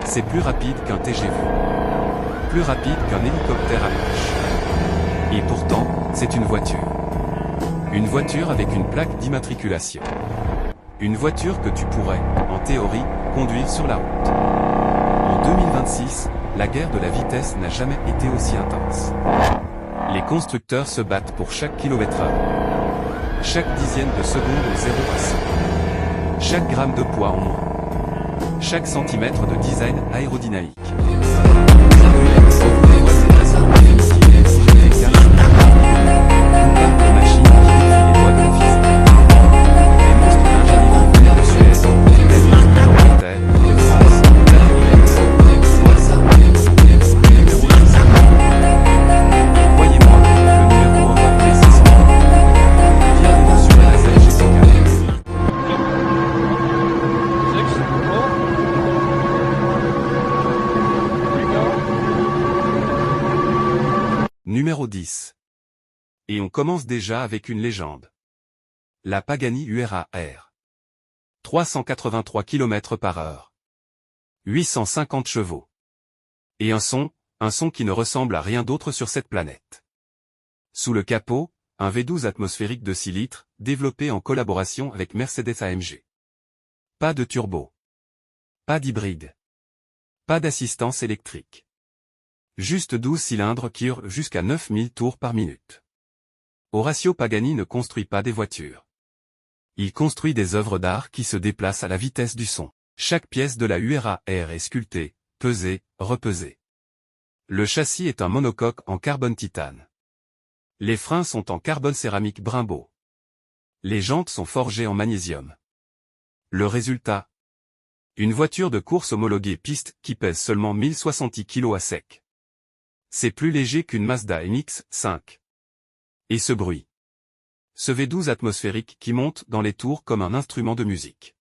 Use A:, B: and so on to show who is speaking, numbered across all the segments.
A: C'est plus rapide qu'un TGV. Plus rapide qu'un hélicoptère Apache. Et pourtant, c'est une voiture. Une voiture avec une plaque d'immatriculation. Une voiture que tu pourrais, en théorie, conduire sur la route. En 2026, la guerre de la vitesse n'a jamais été aussi intense. Les constructeurs se battent pour chaque kilomètre-heure. Chaque dixième de seconde au 0 à 100. Chaque gramme de poids en moins. Chaque centimètre de design aérodynamique. Numéro 10. Et on commence déjà avec une légende. La Pagani Huayra R. 383 km/h. 850 chevaux. Et un son qui ne ressemble à rien d'autre sur cette planète. Sous le capot, un V12 atmosphérique de 6 litres, développé en collaboration avec Mercedes-AMG. Pas de turbo. Pas d'hybride. Pas d'assistance électrique. Juste 12 cylindres qui hurlent jusqu'à 9000 tours par minute. Horacio Pagani ne construit pas des voitures. Il construit des œuvres d'art qui se déplacent à la vitesse du son. Chaque pièce de la Huayra R est sculptée, pesée, repesée. Le châssis est un monocoque en carbone titane. Les freins sont en carbone céramique Brembo. Les jantes sont forgées en magnésium. Le résultat? Une voiture de course homologuée piste qui pèse seulement 1060 kg à sec. C'est plus léger qu'une Mazda MX-5. Et ce bruit. Ce V12 atmosphérique qui monte dans les tours comme un instrument de musique.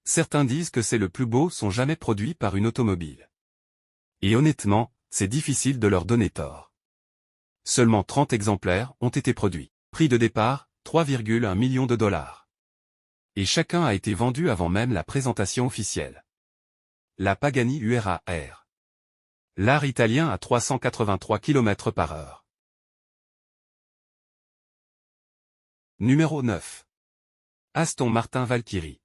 A: Certains disent que c'est le plus beau son jamais produit par une automobile. Et honnêtement, c'est difficile de leur donner tort. Seulement 30 exemplaires ont été produits. Prix de départ, 3,1 millions de dollars. Et chacun a été vendu avant même la présentation officielle. La Pagani Huayra R. L'art italien à 383 km/h. Numéro 9. Aston Martin Valkyrie.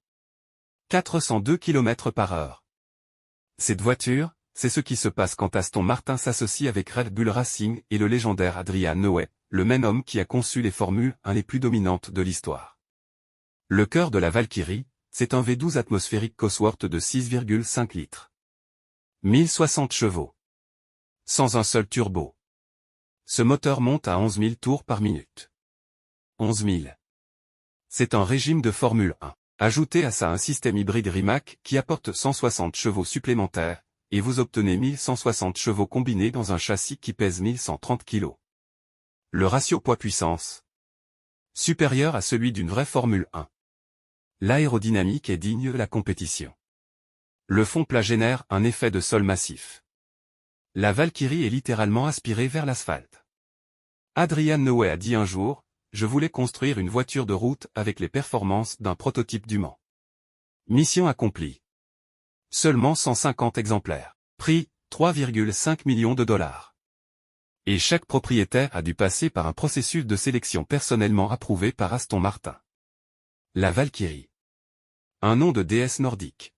A: 402 km/h. Cette voiture, c'est ce qui se passe quand Aston Martin s'associe avec Red Bull Racing et le légendaire Adrian Newey, le même homme qui a conçu les Formule 1 les plus dominantes de l'histoire. Le cœur de la Valkyrie, c'est un V12 atmosphérique Cosworth de 6,5 litres. 1060 chevaux. Sans un seul turbo. Ce moteur monte à 11 000 tours par minute. 11 000. C'est un régime de Formule 1. Ajoutez à ça un système hybride Rimac qui apporte 160 chevaux supplémentaires, et vous obtenez 1160 chevaux combinés dans un châssis qui pèse 1130 kg. Le ratio poids-puissance. Supérieur à celui d'une vraie Formule 1. L'aérodynamique est digne de la compétition. Le fond plat génère un effet de sol massif. La Valkyrie est littéralement aspirée vers l'asphalte. Adrian Newey a dit un jour, « Je voulais construire une voiture de route avec les performances d'un prototype du Mans. » Mission accomplie. Seulement 150 exemplaires. Prix, 3,5 millions de dollars. Et chaque propriétaire a dû passer par un processus de sélection personnellement approuvé par Aston Martin. La Valkyrie. Un nom de déesse nordique.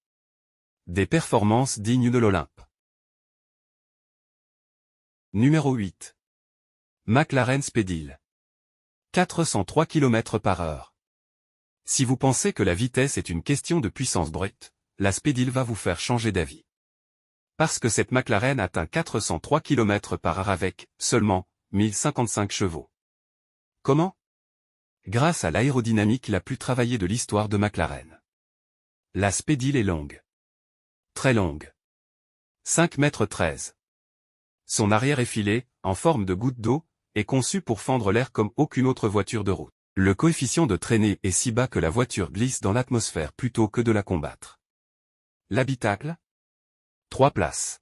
A: Des performances dignes de l'Olympe. Numéro 8. McLaren Speedil. 403 km/h. Si vous pensez que la vitesse est une question de puissance brute, la Speedil va vous faire changer d'avis. Parce que cette McLaren atteint 403 km/h avec, seulement, 1055 chevaux. Comment? Grâce à l'aérodynamique la plus travaillée de l'histoire de McLaren. La Speedil est longue. Très longue. 5,13 m. Son arrière effilé, en forme de goutte d'eau, est conçu pour fendre l'air comme aucune autre voiture de route. Le coefficient de traînée est si bas que la voiture glisse dans l'atmosphère plutôt que de la combattre. L'habitacle? 3 places.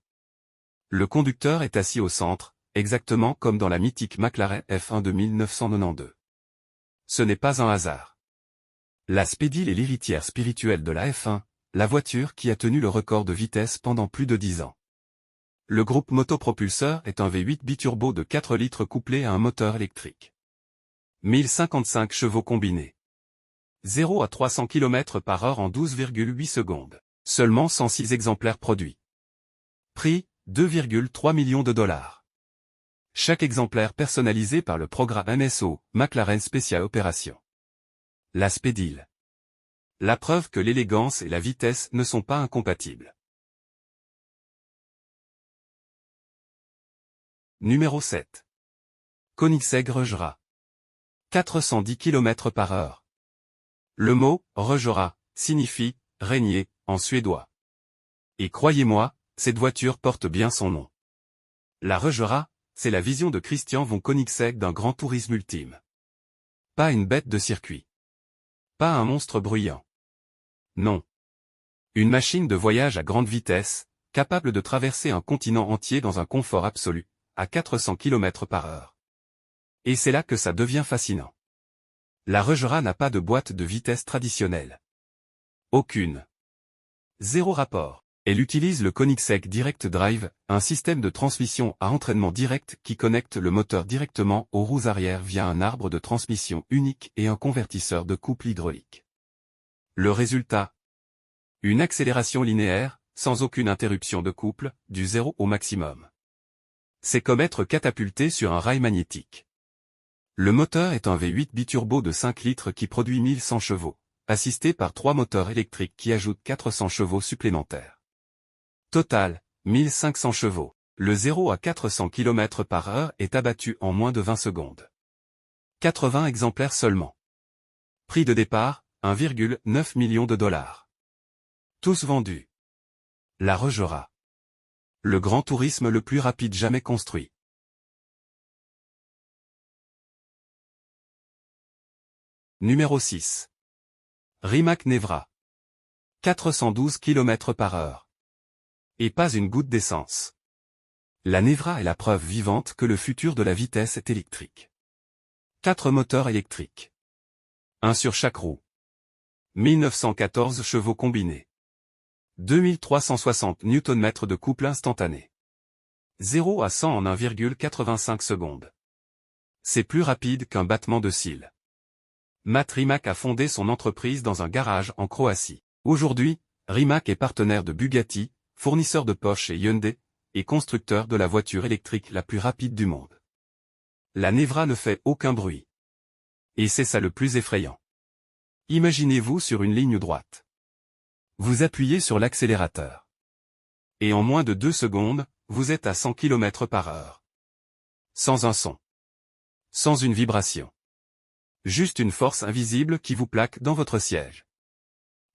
A: Le conducteur est assis au centre, exactement comme dans la mythique McLaren F1 de 1992. Ce n'est pas un hasard. La Speedil est l'héritière spirituelle de la F1, la voiture qui a tenu le record de vitesse pendant plus de 10 ans. Le groupe motopropulseur est un V8 biturbo de 4 litres couplé à un moteur électrique. 1055 chevaux combinés. 0 à 300 km/h en 12,8 secondes. Seulement 106 exemplaires produits. Prix, 2,3 millions de dollars. Chaque exemplaire personnalisé par le programme MSO, McLaren Special Operations. L'aspect deal. La preuve que l'élégance et la vitesse ne sont pas incompatibles. Numéro 7. Koenigsegg Röjra. 410 km/h. Le mot « Röjra » signifie « régner » en suédois. Et croyez-moi, cette voiture porte bien son nom. La Röjra, c'est la vision de Christian von Koenigsegg d'un grand tourisme ultime. Pas une bête de circuit. Pas un monstre bruyant. Non. Une machine de voyage à grande vitesse, capable de traverser un continent entier dans un confort absolu, à 400 km/h. Et c'est là que ça devient fascinant. La Röjra n'a pas de boîte de vitesse traditionnelle. Aucune. Zéro rapport. Elle utilise le Koenigsegg Direct Drive, un système de transmission à entraînement direct qui connecte le moteur directement aux roues arrière via un arbre de transmission unique et un convertisseur de couple hydraulique. Le résultat? Une accélération linéaire, sans aucune interruption de couple, du 0 au maximum. C'est comme être catapulté sur un rail magnétique. Le moteur est un V8 biturbo de 5 litres qui produit 1100 chevaux, assisté par 3 moteurs électriques qui ajoutent 400 chevaux supplémentaires. Total, 1500 chevaux. Le 0 à 400 km/h est abattu en moins de 20 secondes. 80 exemplaires seulement. Prix de départ, 1,9 million de dollars. Tous vendus. La Röjra. Le grand tourisme le plus rapide jamais construit. Numéro 6. Rimac Nevra. 412 km/h. Et pas une goutte d'essence. La Nevra est la preuve vivante que le futur de la vitesse est électrique. 4 moteurs électriques. Un sur chaque roue. 1914 chevaux combinés. 2360 Nm de couple instantané. 0 à 100 en 1,85 secondes. C'est plus rapide qu'un battement de cils. Matt Rimac a fondé son entreprise dans un garage en Croatie. Aujourd'hui, Rimac est partenaire de Bugatti, fournisseur de Porsche et Hyundai, et constructeur de la voiture électrique la plus rapide du monde. La Nevra ne fait aucun bruit. Et c'est ça le plus effrayant. Imaginez-vous sur une ligne droite. Vous appuyez sur l'accélérateur. Et en moins de 2 secondes, vous êtes à 100 km/h. Sans un son. Sans une vibration. Juste une force invisible qui vous plaque dans votre siège.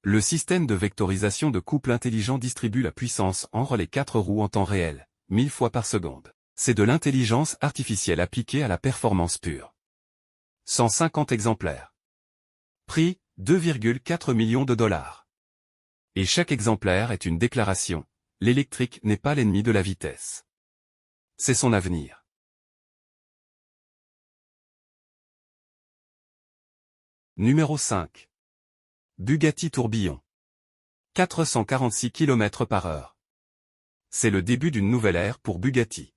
A: Le système de vectorisation de couple intelligent distribue la puissance entre les 4 roues en temps réel, 1000 fois par seconde. C'est de l'intelligence artificielle appliquée à la performance pure. 150 exemplaires. Prix, 2,4 millions de dollars. Et chaque exemplaire est une déclaration, l'électrique n'est pas l'ennemi de la vitesse. C'est son avenir. Numéro 5. Bugatti Tourbillon. 446 km/h. C'est le début d'une nouvelle ère pour Bugatti.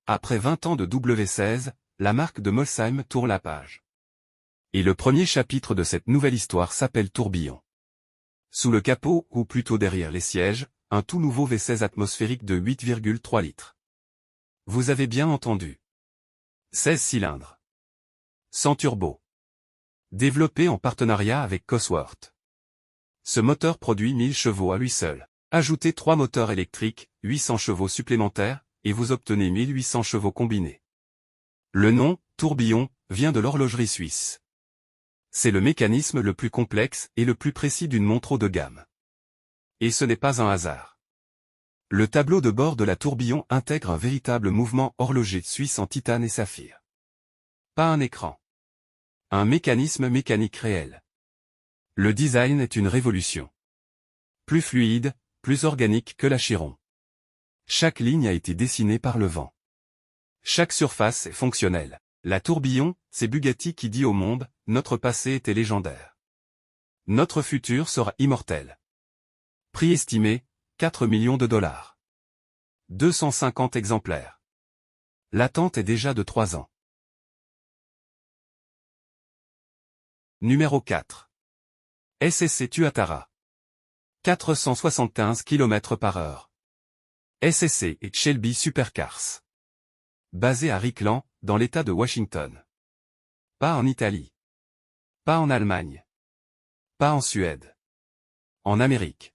A: Après 20 ans de W16, la marque de Molsheim tourne la page. Et le premier chapitre de cette nouvelle histoire s'appelle Tourbillon. Sous le capot, ou plutôt derrière les sièges, un tout nouveau V16 atmosphérique de 8,3 litres. Vous avez bien entendu. 16 cylindres. Sans turbo. Développé en partenariat avec Cosworth. Ce moteur produit 1000 chevaux à lui seul. Ajoutez 3 moteurs électriques, 800 chevaux supplémentaires, et vous obtenez 1800 chevaux combinés. Le nom, tourbillon, vient de l'horlogerie suisse. C'est le mécanisme le plus complexe et le plus précis d'une montre haut de gamme. Et ce n'est pas un hasard. Le tableau de bord de la tourbillon intègre un véritable mouvement horloger suisse en titane et saphir. Pas un écran. Un mécanisme mécanique réel. Le design est une révolution. Plus fluide, plus organique que l'Achiron. Chaque ligne a été dessinée par le vent. Chaque surface est fonctionnelle. La tourbillon, c'est Bugatti qui dit au monde, notre passé était légendaire. Notre futur sera immortel. Prix estimé, 4 millions de dollars. 250 exemplaires. L'attente est déjà de 3 ans. Numéro 4. SSC Tuatara. 475 km/h. SSC et Shelby Supercars. Basé à Richland, dans l'État de Washington. Pas en Italie. Pas en Allemagne. Pas en Suède. En Amérique.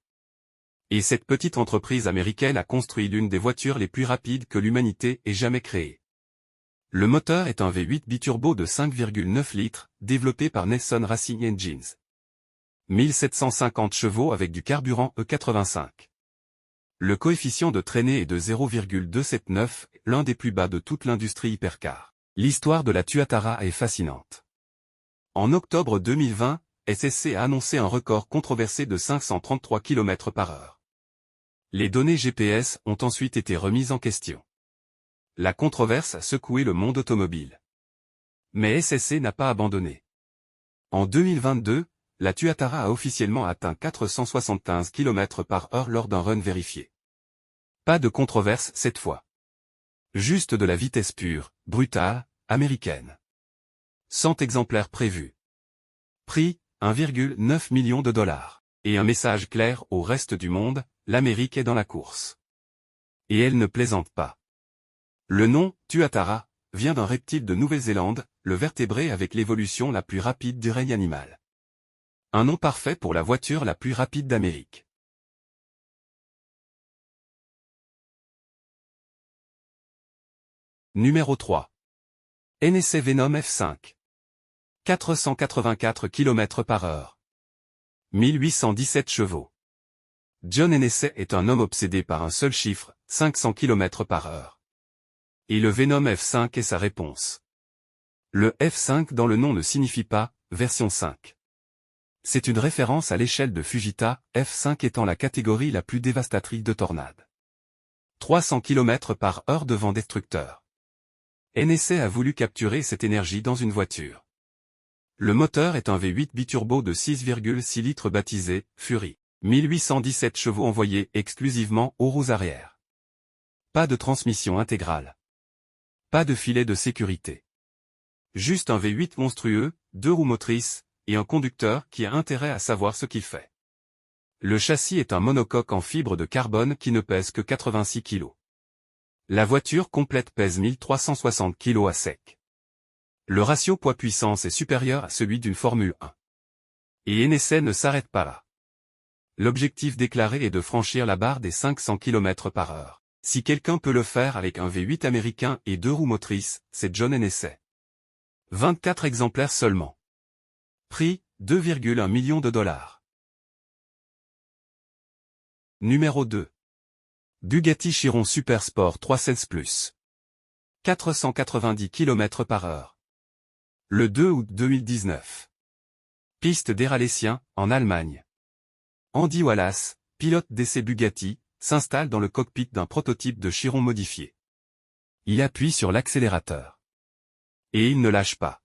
A: Et cette petite entreprise américaine a construit l'une des voitures les plus rapides que l'humanité ait jamais créées. Le moteur est un V8 biturbo de 5,9 litres, développé par Nissan Racing Engines. 1750 chevaux avec du carburant E85. Le coefficient de traînée est de 0,279, l'un des plus bas de toute l'industrie hypercar. L'histoire de la Tuatara est fascinante. En octobre 2020, SSC a annoncé un record controversé de 533 km/h. Les données GPS ont ensuite été remises en question. La controverse a secoué le monde automobile. Mais SSC n'a pas abandonné. En 2022, la Tuatara a officiellement atteint 475 km/h lors d'un run vérifié. Pas de controverse cette fois. Juste de la vitesse pure, brutale, américaine. 100 exemplaires prévus. Prix, 1,9 million de dollars. Et un message clair au reste du monde, l'Amérique est dans la course. Et elle ne plaisante pas. Le nom, Tuatara, vient d'un reptile de Nouvelle-Zélande, le vertébré avec l'évolution la plus rapide du règne animal. Un nom parfait pour la voiture la plus rapide d'Amérique. Numéro 3. NSC Venom F5. 484 km/h. 1817 chevaux. John Hennessey est un homme obsédé par un seul chiffre, 500 km/h. Et le Venom F5 est sa réponse. Le F5 dans le nom ne signifie pas « version 5 ». C'est une référence à l'échelle de Fujita, F5 étant la catégorie la plus dévastatrice de tornades. 300 km/h de vent destructeur. Hennessey a voulu capturer cette énergie dans une voiture. Le moteur est un V8 biturbo de 6,6 litres baptisé « Fury ». 1817 chevaux envoyés exclusivement aux roues arrière. Pas de transmission intégrale. Pas de filet de sécurité. Juste un V8 monstrueux, 2 roues motrices, et un conducteur qui a intérêt à savoir ce qu'il fait. Le châssis est un monocoque en fibre de carbone qui ne pèse que 86 kg. La voiture complète pèse 1360 kg à sec. Le ratio poids-puissance est supérieur à celui d'une Formule 1. Et Hennessey ne s'arrête pas là. L'objectif déclaré est de franchir la barre des 500 km/h. Si quelqu'un peut le faire avec un V8 américain et 2 roues motrices, c'est John Hennessey. 24 exemplaires seulement. Prix, 2,1 millions de dollars. Numéro 2. Bugatti Chiron Super Sport 316+. 490 km/h. Le 2 août 2019. Piste d'Éralessien, en Allemagne. Andy Wallace, pilote d'essai Bugatti, s'installe dans le cockpit d'un prototype de Chiron modifié. Il appuie sur l'accélérateur. Et il ne lâche pas.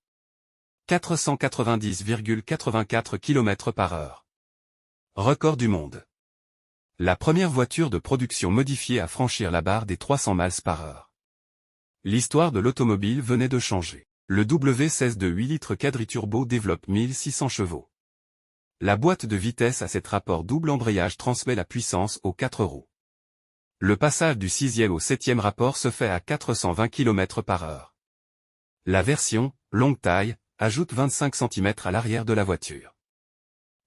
A: 490,84 km/h. Record du monde. La première voiture de production modifiée à franchir la barre des 300 mph. L'histoire de l'automobile venait de changer. Le W16 de 8 litres quadriturbo développe 1600 chevaux. La boîte de vitesse à 7 rapports double embrayage transmet la puissance aux 4 roues. Le passage du 6e au 7e rapport se fait à 420 km/h. La version, longue taille, ajoute 25 cm à l'arrière de la voiture.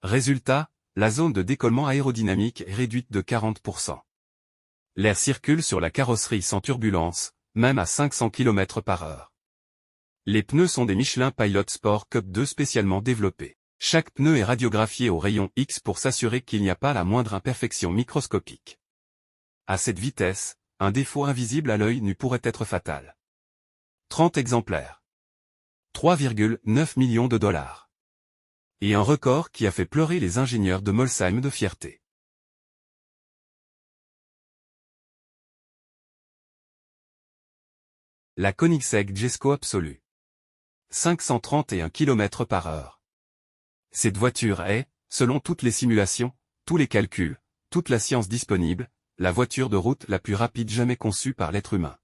A: Résultat, la zone de décollement aérodynamique est réduite de 40%. L'air circule sur la carrosserie sans turbulence, même à 500 km/h. Les pneus sont des Michelin Pilot Sport Cup 2 spécialement développés. Chaque pneu est radiographié au rayon X pour s'assurer qu'il n'y a pas la moindre imperfection microscopique. À cette vitesse, un défaut invisible à l'œil nu pourrait être fatal. 30 exemplaires. 3,9 millions de dollars. Et un record qui a fait pleurer les ingénieurs de Molsheim de fierté. La Koenigsegg Jesko Absolue. 531 km/h. Cette voiture est, selon toutes les simulations, tous les calculs, toute la science disponible, la voiture de route la plus rapide jamais conçue par l'être humain.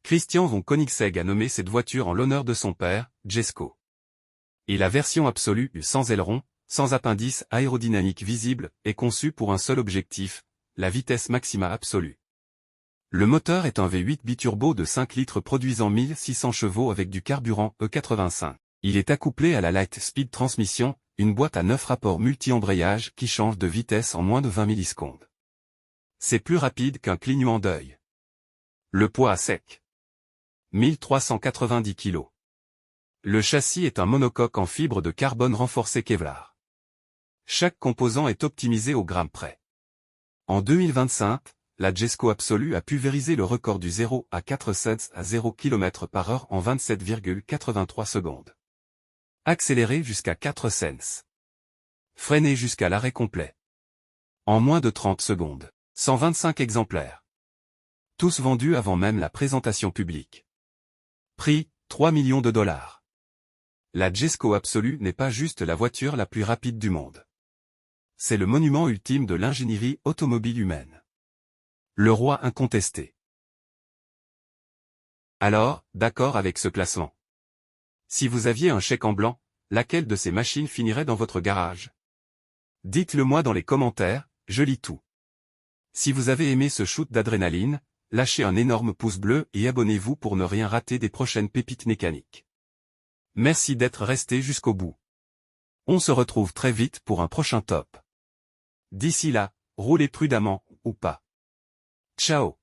A: Christian von Koenigsegg a nommé cette voiture en l'honneur de son père, Jesko. Et la version absolue, sans aileron, sans appendice aérodynamique visible, est conçue pour un seul objectif, la vitesse maxima absolue. Le moteur est un V8 biturbo de 5 litres produisant 1600 chevaux avec du carburant E85. Il est accouplé à la Light Speed Transmission, une boîte à 9 rapports multi-embrayage qui change de vitesse en moins de 20 millisecondes. C'est plus rapide qu'un clignement d'œil. Le poids à sec. 1390 kg. Le châssis est un monocoque en fibre de carbone renforcé Kevlar. Chaque composant est optimisé au gramme près. En 2025, la Jesko Absolu a pulvérisé le record du 0 à 4 cents à 0 km/h en 27,83 secondes. Accéléré jusqu'à 4 cents. Freiné jusqu'à l'arrêt complet. En moins de 30 secondes. 125 exemplaires. Tous vendus avant même la présentation publique. Prix, 3 millions de dollars. La Jesko Absolu n'est pas juste la voiture la plus rapide du monde. C'est le monument ultime de l'ingénierie automobile humaine. Le roi incontesté. Alors, d'accord avec ce classement. Si vous aviez un chèque en blanc, laquelle de ces machines finirait dans votre garage? Dites-le moi dans les commentaires, je lis tout. Si vous avez aimé ce shoot d'adrénaline, lâchez un énorme pouce bleu et abonnez-vous pour ne rien rater des prochaines pépites mécaniques. Merci d'être resté jusqu'au bout. On se retrouve très vite pour un prochain top. D'ici là, roulez prudemment, ou pas. Ciao.